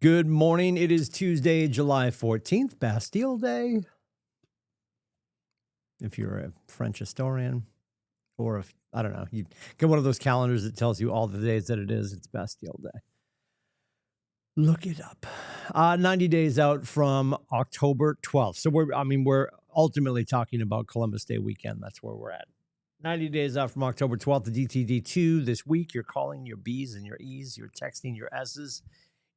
Good morning. It is Tuesday, July 14th, Bastille Day. If you're a French historian, or if, I don't know, you get one of those calendars that tells you all the days that it is, it's Bastille Day. Look it up. 90 days out from October 12th. So we're ultimately talking about Columbus Day weekend. That's where we're at. 90 days out from October 12th, the DTD2 this week. You're calling your B's and your E's. You're texting your S's.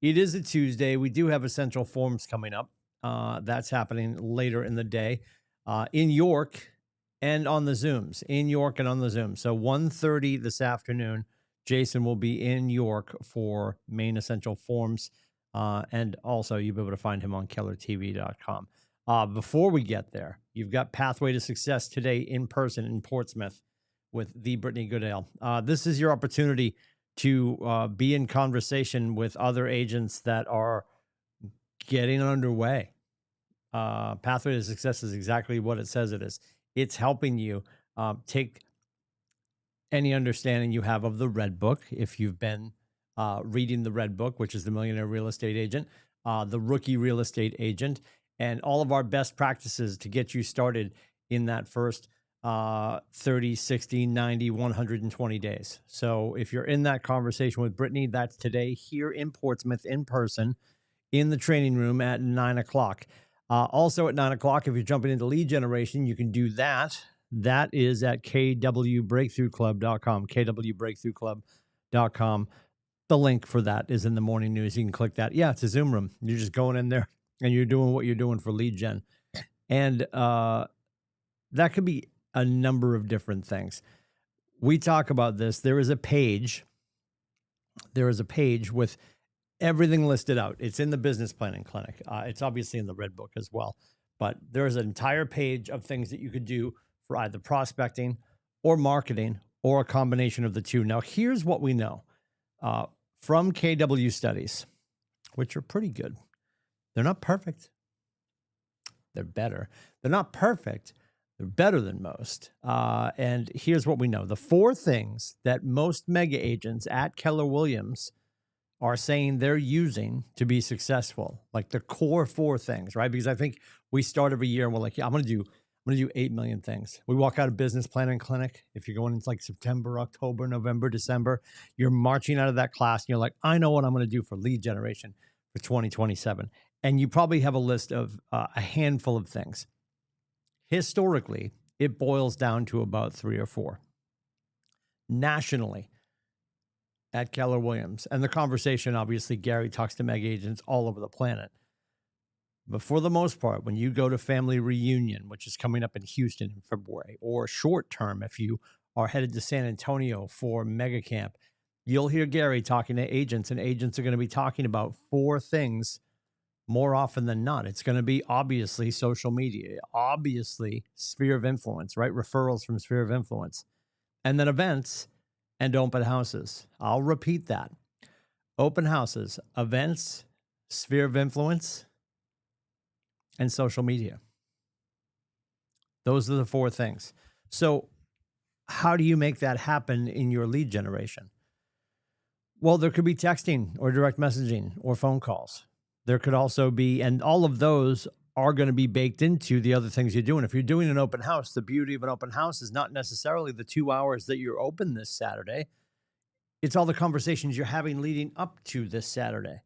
It is a Tuesday. We do have Essential Forms coming up. That's happening later in the day in York and on the Zooms. In York and on the Zoom. So 1:30 this afternoon, Jason will be in York for Maine Essential Forms. And also, you'll be able to find him on kellertv.com. Before we get there, you've got Pathway to Success today in person in Portsmouth with the Brittany Goodale. This is your opportunity to be in conversation with other agents that are getting underway. Pathway to Success is exactly what it says it is. It's helping you take any understanding you have of the Red Book, if you've been reading the Red Book, which is the Millionaire Real Estate Agent, the Rookie Real Estate Agent, and all of our best practices to get you started in that first 30, 60, 90, 120 days. So if you're in that conversation with Brittany, that's today here in Portsmouth in person in the training room at 9 o'clock. Also at 9 o'clock, if you're jumping into lead generation, you can do that. That is at KWBreakthroughClub.com, KWBreakthroughClub.com. The link for that is in the morning news. You can click that. Yeah, it's a Zoom room. You're just going in there and you're doing what you're doing for lead gen. And that could be a number of different things. We talk about this. There is a page with everything listed out. It's in the business planning clinic. It's obviously in the Red Book as well, but there's an entire page of things that you could do for either prospecting or marketing or a combination of the two. Now, here's what we know from KW studies, which are pretty good. They're not perfect. They're better. They're not perfect. They're better than most. And here's what we know. The four things that most mega agents at Keller Williams are saying they're using to be successful, like the core four things, right? Because I think we start every year and we're like, yeah, I'm going to do 8 million things. We walk out of business planning clinic. If you're going into like September, October, November, December, you're marching out of that class and you're like, I know what I'm going to do for lead generation for 2027. And you probably have a list of a handful of things. Historically, it boils down to about 3 or 4. Nationally, at Keller Williams, and the conversation, obviously, Gary talks to mega agents all over the planet. But for the most part, when you go to Family Reunion, which is coming up in Houston in February, or short term, if you are headed to San Antonio for Mega Camp, you'll hear Gary talking to agents, and agents are going to be talking about 4 things more often than not. It's going to be obviously social media, obviously sphere of influence, right? Referrals from sphere of influence, and then events and open houses. I'll repeat that. Open houses, events, sphere of influence, and social media. Those are the 4 things. So how do you make that happen in your lead generation? Well, there could be texting or direct messaging or phone calls. There could also be, and all of those are going to be baked into the other things you're doing. If you're doing an open house, the beauty of an open house is not necessarily the 2 hours that you're open this Saturday. It's all the conversations you're having leading up to this Saturday.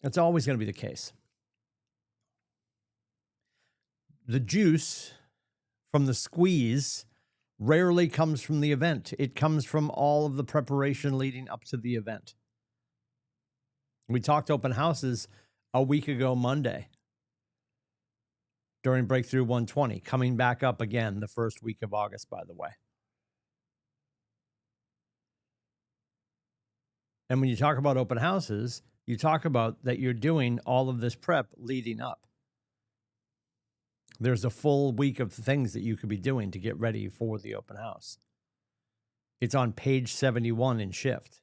That's always going to be the case. The juice from the squeeze rarely comes from the event. It comes from all of the preparation leading up to the event. We talked open houses a week ago Monday during Breakthrough 120, coming back up again the first week of August, by the way. And when you talk about open houses, you talk about that you're doing all of this prep leading up. There's a full week of things that you could be doing to get ready for the open house. It's on page 71 in Shift.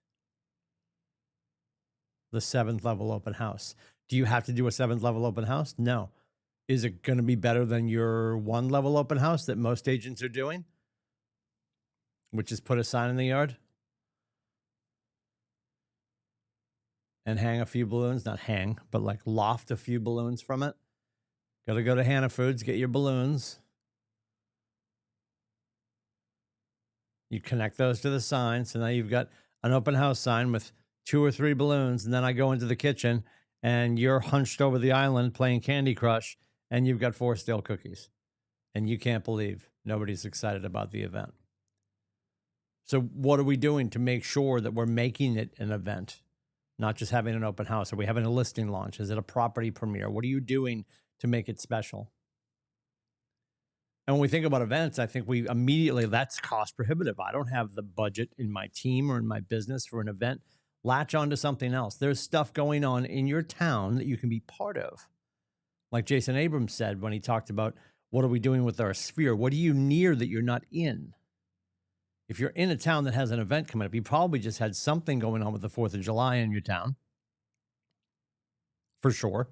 The 7th level open house. Do you have to do a 7th level open house? No. Is it going to be better than your 1 level open house that most agents are doing? Which is put a sign in the yard? and hang a few balloons, not hang, but like loft a few balloons from it. Got to go to Hannah Foods, get your balloons. You connect those to the sign. So now you've got an open house sign with 2 or 3 balloons. And then I go into the kitchen and you're hunched over the island playing Candy Crush and you've got 4 stale cookies. And you can't believe nobody's excited about the event. So what are we doing to make sure that we're making it an event, not just having an open house? Are we having a listing launch? Is it a property premiere? What are you doing to make it special? And when we think about events, I think we immediately, that's cost prohibitive. I don't have the budget in my team or in my business for an event. Latch on to something else. There's stuff going on in your town that you can be part of. Like Jason Abrams said when he talked about what are we doing with our sphere? What are you near that you're not in? If you're in a town that has an event coming up, you probably just had something going on with the 4th of July in your town. For sure.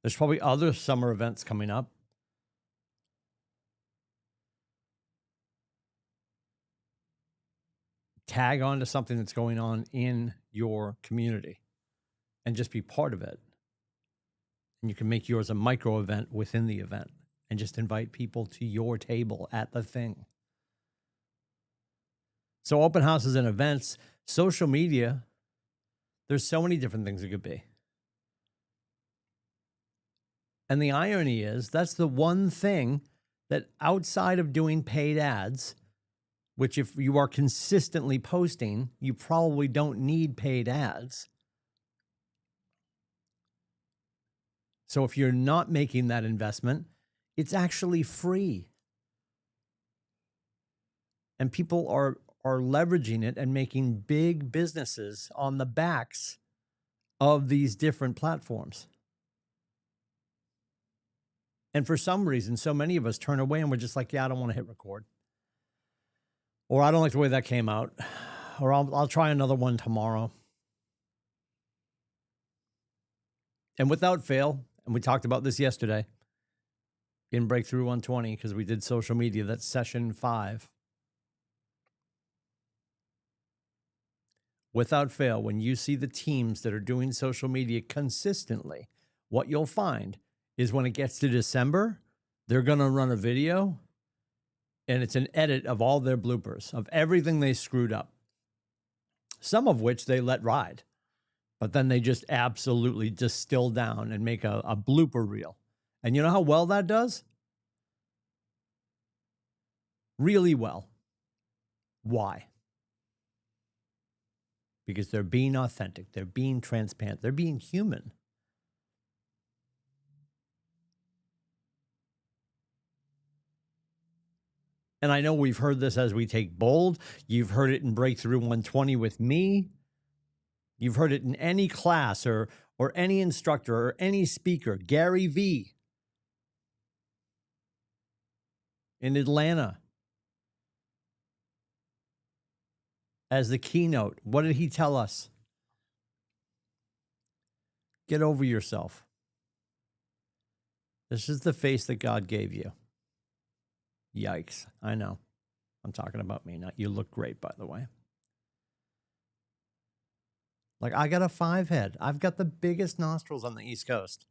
There's probably other summer events coming up. Tag on to something that's going on in your community and just be part of it. And you can make yours a micro event within the event and just invite people to your table at the thing. So open houses and events, social media, there's so many different things it could be. And the irony is that's the one thing that outside of doing paid ads, which if you are consistently posting, you probably don't need paid ads. So if you're not making that investment, it's actually free. And people are leveraging it and making big businesses on the backs of these different platforms. And for some reason, so many of us turn away and we're just like, yeah, I don't want to hit record. Or I don't like the way that came out. Or I'll try another one tomorrow. And without fail, and we talked about this yesterday in Breakthrough 120 because we did social media, that's session 5. Without fail, when you see the teams that are doing social media consistently, what you'll find is when it gets to December, they're going to run a video and it's an edit of all their bloopers, of everything they screwed up, some of which they let ride, but then they just absolutely distill down and make a blooper reel. And you know how well that does? Really well. Why? Because they're being authentic, they're being transparent, they're being human. And I know we've heard this as we take bold. You've heard it in Breakthrough 120 with me. You've heard it in any class or any instructor or any speaker. Gary V in Atlanta as the keynote. What did he tell us? Get over yourself. This is the face that God gave you. Yikes. I know. I'm talking about me, not you. Look great, by the way. Like, I got a 5 head. I've got the biggest nostrils on the East Coast.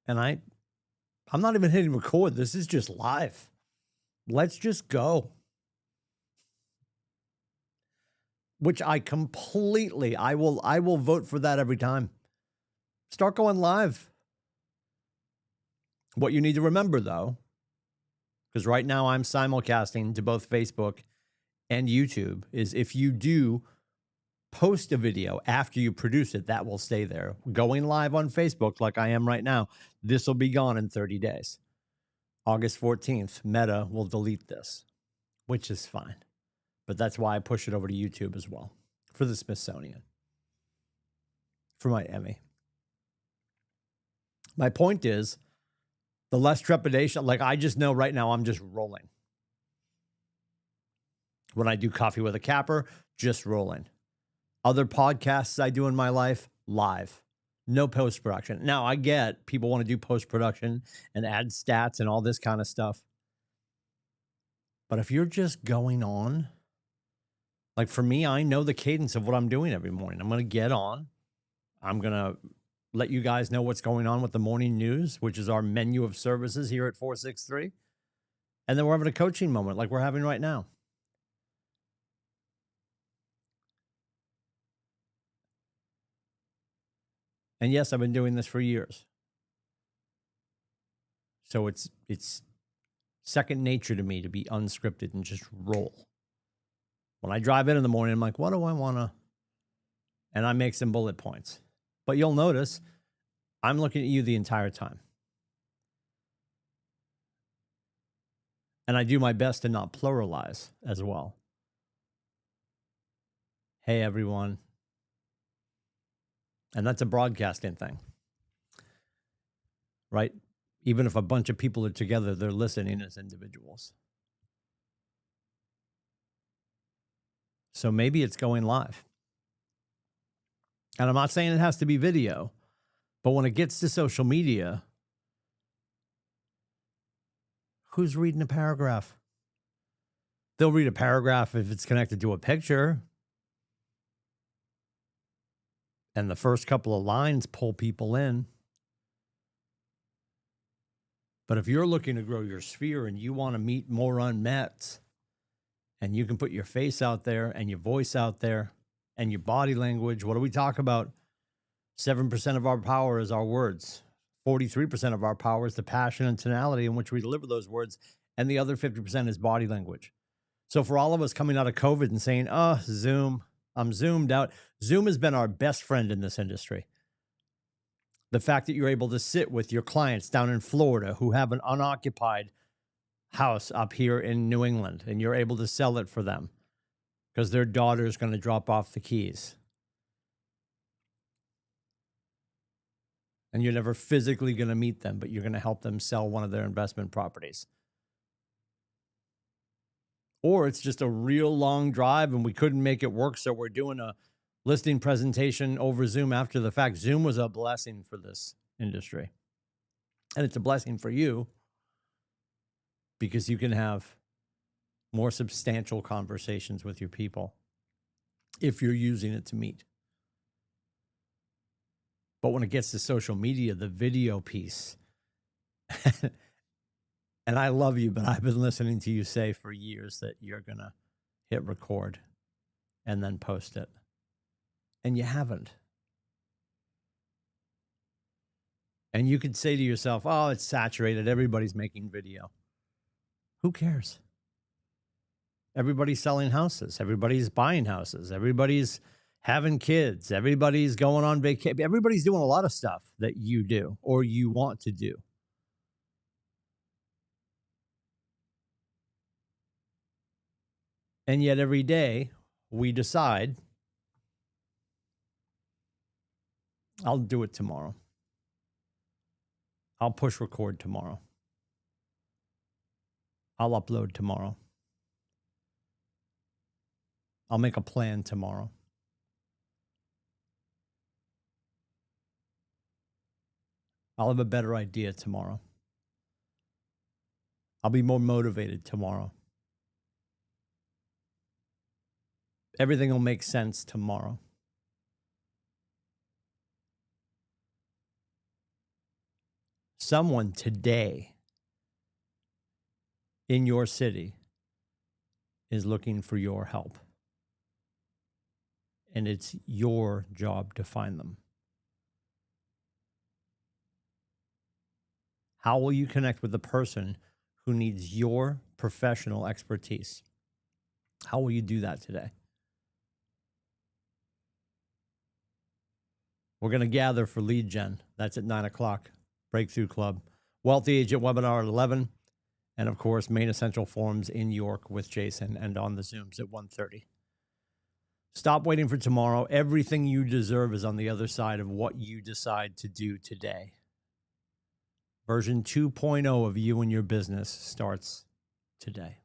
And I'm not even hitting record. This is just live. Let's just go. Which I will vote for that every time. Start going live. What you need to remember, though, because right now I'm simulcasting to both Facebook and YouTube, is if you do post a video after you produce it, that will stay there. Going live on Facebook like I am right now, this will be gone in 30 days. August 14th, Meta will delete this, which is fine. But that's why I push it over to YouTube as well for the Smithsonian, for my Emmy. My point is, the less trepidation, like I just know right now I'm just rolling. When I do Coffee with a Capper, just rolling. Other podcasts I do in my life, live. No post-production. Now, I get people want to do post-production and add stats and all this kind of stuff. But if you're just going on, like for me, I know the cadence of what I'm doing every morning. I'm going to get on. I'm going to let you guys know what's going on with the morning news, which is our menu of services here at 463. And then we're having a coaching moment like we're having right now. And yes, I've been doing this for years. So it's second nature to me to be unscripted and just roll. When I drive in the morning, I'm like, what do I want to? And I make some bullet points. But you'll notice I'm looking at you the entire time. And I do my best to not pluralize as well. Hey, everyone. And that's a broadcasting thing, right? Even if a bunch of people are together, they're listening as individuals. So maybe it's going live. And I'm not saying it has to be video, but when it gets to social media, who's reading a paragraph? They'll read a paragraph if it's connected to a picture. And the first couple of lines pull people in. But if you're looking to grow your sphere and you want to meet more unmets, and you can put your face out there and your voice out there and your body language, what do we talk about? 7% of our power is our words. 43% of our power is the passion and tonality in which we deliver those words. And the other 50% is body language. So for all of us coming out of COVID and saying, oh, Zoom, I'm zoomed out. Zoom has been our best friend in this industry. The fact that you're able to sit with your clients down in Florida who have an unoccupied house up here in New England, and you're able to sell it for them because their daughter is going to drop off the keys. And you're never physically going to meet them, but you're going to help them sell one of their investment properties. Or it's just a real long drive and we couldn't make it work, so we're doing a listing presentation over Zoom after the fact. Zoom was a blessing for this industry. And it's a blessing for you because you can have more substantial conversations with your people if you're using it to meet. But when it gets to social media, the video piece, and I love you, but I've been listening to you say for years that you're going to hit record and then post it. And you haven't. And you could say to yourself, oh, it's saturated. Everybody's making video. Who cares? Everybody's selling houses. Everybody's buying houses. Everybody's having kids. Everybody's going on vacation. Everybody's doing a lot of stuff that you do or you want to do. And yet every day we decide, I'll do it tomorrow. I'll push record tomorrow. I'll upload tomorrow. I'll make a plan tomorrow. I'll have a better idea tomorrow. I'll be more motivated tomorrow. Everything will make sense tomorrow. Someone today in your city is looking for your help. And it's your job to find them. How will you connect with the person who needs your professional expertise? How will you do that today? We're going to gather for lead gen. That's at 9 o'clock. Breakthrough Club. Wealthy Agent webinar at 11. And, of course, Main Essential Forums in York with Jason and on the Zooms at 1:30. Stop waiting for tomorrow. Everything you deserve is on the other side of what you decide to do today. Version 2.0 of you and your business starts today.